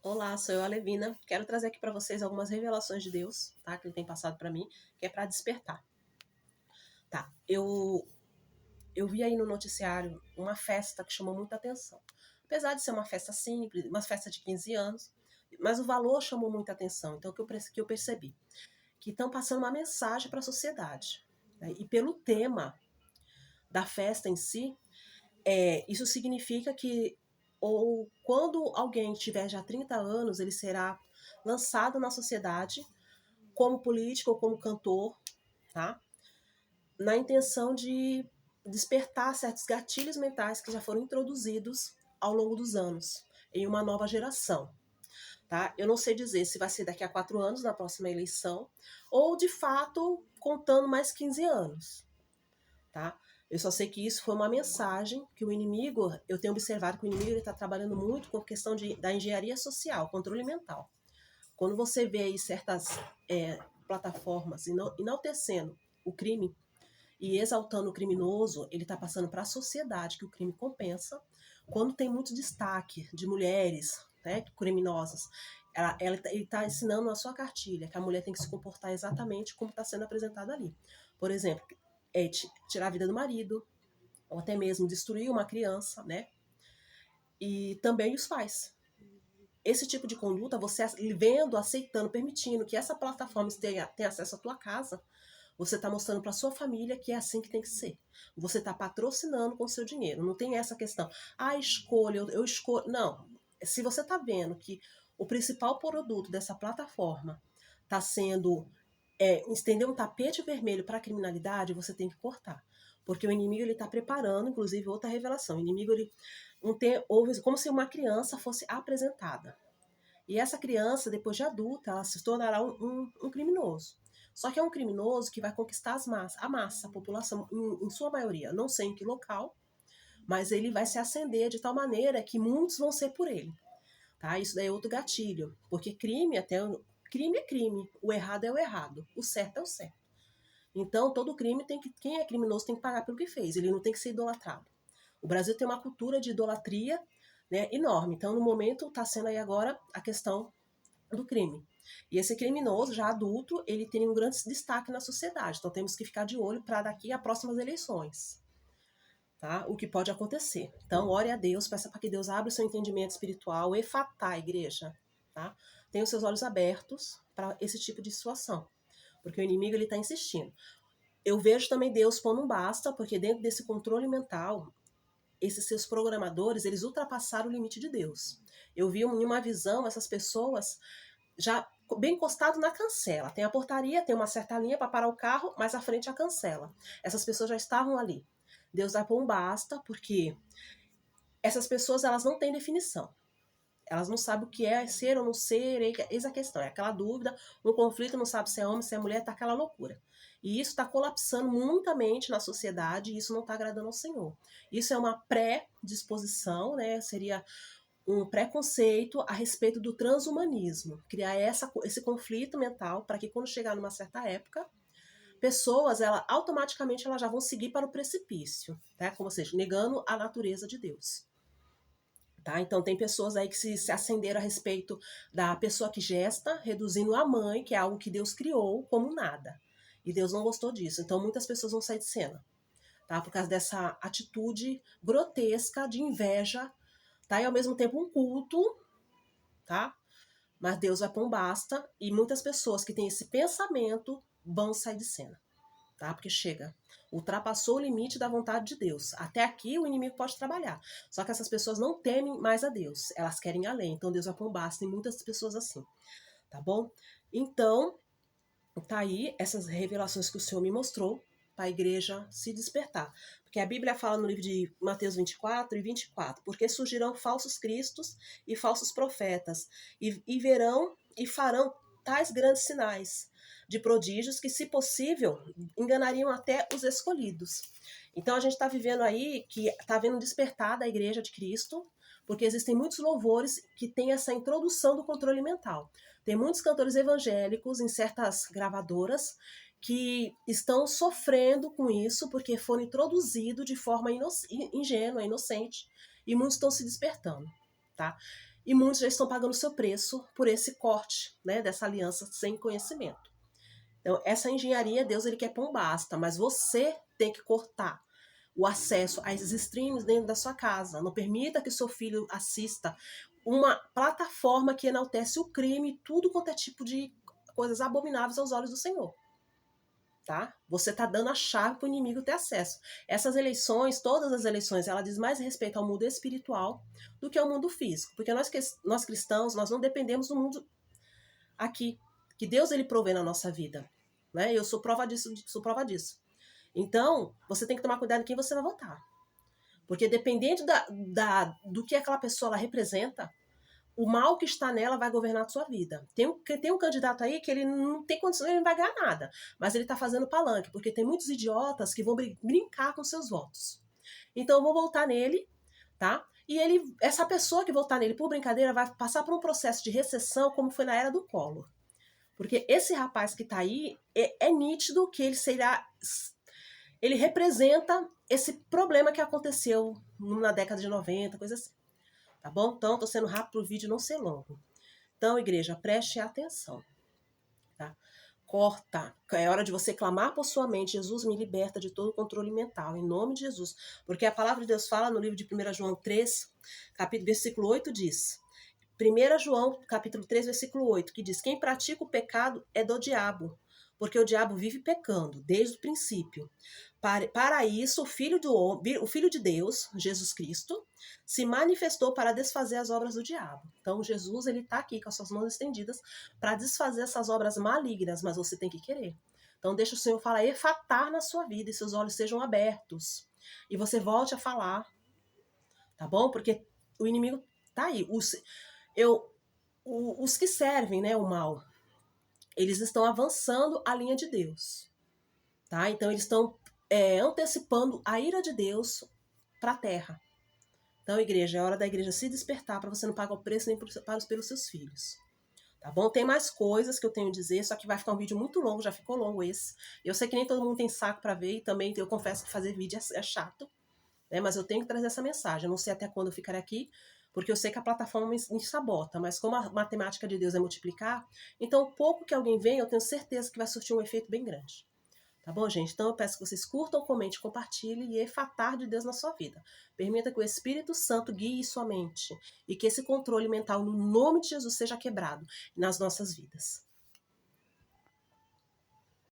Olá, sou eu, a Levina. Quero trazer aqui para vocês algumas revelações de Deus, tá? Que ele tem passado para mim, que é para despertar. Tá? Eu vi aí no noticiário uma festa que chamou muita atenção. Apesar de ser uma festa simples, uma festa de 15 anos, mas o valor chamou muita atenção. Então, o que eu percebi? Que estão passando uma mensagem para a sociedade. Né? E pelo tema da festa em si, isso significa que ou quando alguém tiver já 30 anos, ele será lançado na sociedade como político ou como cantor, tá? Na intenção de despertar certos gatilhos mentais que já foram introduzidos ao longo dos anos em uma nova geração, tá? Eu não sei dizer se vai ser daqui a 4 anos, na próxima eleição, ou de fato contando mais 15 anos, tá? Eu só sei que isso foi uma mensagem que o inimigo, eu tenho observado que o inimigo está trabalhando muito com a questão da engenharia social, controle mental. Quando você vê aí certas plataformas enaltecendo o crime e exaltando o criminoso, ele está passando para a sociedade que o crime compensa. Quando tem muito destaque de mulheres, né, criminosas, ele está ensinando na sua cartilha que a mulher tem que se comportar exatamente como está sendo apresentado ali. Por exemplo, tirar a vida do marido, ou até mesmo destruir uma criança, né? E também os pais. Esse tipo de conduta, você vendo, aceitando, permitindo que essa plataforma tenha acesso à tua casa, você está mostrando para sua família que é assim que tem que ser. Você está patrocinando com o seu dinheiro. Não tem essa questão. Escolha, eu escolho. Não. Se você está vendo que o principal produto dessa plataforma está sendo estender um tapete vermelho para a criminalidade, você tem que cortar. Porque o inimigo ele está preparando, inclusive, outra revelação. O inimigo, houve como se uma criança fosse apresentada. E essa criança, depois de adulta, ela se tornará um criminoso. Só que é um criminoso que vai conquistar a massa, a população, em sua maioria. Não sei em que local, mas ele vai se acender de tal maneira que muitos vão ser por ele. Tá? Isso daí é outro gatilho. Porque crime é crime. O errado é o errado. O certo é o certo. Então, todo crime quem é criminoso tem que pagar pelo que fez. Ele não tem que ser idolatrado. O Brasil tem uma cultura de idolatria, né, enorme. Então, no momento, está sendo aí agora a questão do crime. E esse criminoso, já adulto, ele tem um grande destaque na sociedade. Então temos que ficar de olho para daqui a próximas eleições. Tá? O que pode acontecer. Então, ore a Deus, peça para que Deus abra o seu entendimento espiritual, efatá, igreja. Tá? Tenha os seus olhos abertos para esse tipo de situação. Porque o inimigo está insistindo. Eu vejo também Deus pondo um basta, porque dentro desse controle mental, esses seus programadores, eles ultrapassaram o limite de Deus. Eu vi em uma visão essas pessoas já bem encostado na cancela. Tem a portaria, tem uma certa linha para parar o carro, mas à frente a cancela. Essas pessoas já estavam ali. Deus vai pôr um basta, porque essas pessoas elas não têm definição. Elas não sabem o que é ser ou não ser, eis a questão. É aquela dúvida, um conflito, não sabe se é homem, se é mulher, tá aquela loucura. E isso está colapsando muitamente na sociedade e isso não está agradando ao Senhor. Isso é uma pré-disposição, né? Seria um preconceito a respeito do transhumanismo, criar esse conflito mental para que quando chegar numa certa época, pessoas automaticamente elas já vão seguir para o precipício, tá? Como seja, negando a natureza de Deus. Tá? Então tem pessoas aí que se acenderam a respeito da pessoa que gesta, reduzindo a mãe, que é algo que Deus criou, como nada. E Deus não gostou disso. Então muitas pessoas vão sair de cena, tá? Por causa dessa atitude grotesca de inveja, tá? E ao mesmo tempo um culto, tá? Mas Deus vai pôr um basta e muitas pessoas que têm esse pensamento vão sair de cena, tá? Porque chega, ultrapassou o limite da vontade de Deus. Até aqui o inimigo pode trabalhar. Só que essas pessoas não temem mais a Deus, elas querem ir além. Então Deus vai pôr um basta em muitas pessoas assim, tá bom? Então, tá aí essas revelações que o Senhor me mostrou para a igreja se despertar. Porque a Bíblia fala no livro de Mateus 24 e 24, porque surgirão falsos cristos e falsos profetas, e verão e farão tais grandes sinais de prodígios que, se possível, enganariam até os escolhidos. Então a gente está vivendo aí que está vendo despertar da igreja de Cristo, porque existem muitos louvores que têm essa introdução do controle mental. Tem muitos cantores evangélicos em certas gravadoras que estão sofrendo com isso porque foram introduzidos de forma ingênua, inocente, e muitos estão se despertando, tá? E muitos já estão pagando o seu preço por esse corte, né, dessa aliança sem conhecimento. Então, essa engenharia, Deus ele quer pão basta, mas você tem que cortar o acesso a esses streams dentro da sua casa. Não permita que seu filho assista uma plataforma que enaltece o crime e tudo quanto é tipo de coisas abomináveis aos olhos do Senhor. Tá? Você está dando a chave para o inimigo ter acesso. Essas eleições, todas as eleições, ela diz mais respeito ao mundo espiritual do que ao mundo físico. Porque nós cristãos, nós não dependemos do mundo aqui, que Deus ele provê na nossa vida. Né? Eu sou prova disso, sou prova disso. Então, você tem que tomar cuidado em quem você vai votar. Porque dependendo do que aquela pessoa ela representa, o mal que está nela vai governar a sua vida. Tem um candidato aí que ele não tem condição, ele não vai ganhar nada. Mas ele está fazendo palanque, porque tem muitos idiotas que vão brincar com seus votos. Então eu vou votar nele, tá? E essa pessoa que votar nele por brincadeira vai passar por um processo de recessão, como foi na era do Collor. Porque esse rapaz que está aí, é nítido que ele representa esse problema que aconteceu na década de 90, coisa assim. Tá bom? Então, tô sendo rápido pro vídeo não ser longo. Então, igreja, preste atenção. Tá? Corta. É hora de você clamar por sua mente. Jesus me liberta de todo controle mental, em nome de Jesus. Porque a palavra de Deus fala no livro de 1 João 3, versículo 8, diz. 1 João, capítulo 3, versículo 8, que diz: quem pratica o pecado é do diabo, porque o diabo vive pecando desde o princípio. Para isso, o Filho de Deus, Jesus Cristo, se manifestou para desfazer as obras do diabo. Então, Jesus ele está aqui com as suas mãos estendidas para desfazer essas obras malignas, mas você tem que querer. Então, deixa o Senhor falar, efatar na sua vida e seus olhos sejam abertos. E você volte a falar, tá bom? Porque o inimigo tá aí. Os que servem, né, o mal, eles estão avançando a linha de Deus. Tá? Então, eles estão antecipando a ira de Deus para a terra. Então, igreja, é hora da igreja se despertar para você não pagar o preço nem pelos seus filhos. Tá bom? Tem mais coisas que eu tenho a dizer, só que vai ficar um vídeo muito longo, já ficou longo esse. Eu sei que nem todo mundo tem saco para ver, e também eu confesso que fazer vídeo é chato, né? Mas eu tenho que trazer essa mensagem. Eu não sei até quando eu ficarei aqui, porque eu sei que a plataforma me sabota, mas como a matemática de Deus é multiplicar, então o pouco que alguém vem, eu tenho certeza que vai surtir um efeito bem grande. Tá bom, gente? Então eu peço que vocês curtam, comentem, compartilhem e efatar de Deus na sua vida. Permita que o Espírito Santo guie sua mente e que esse controle mental, no nome de Jesus, seja quebrado nas nossas vidas.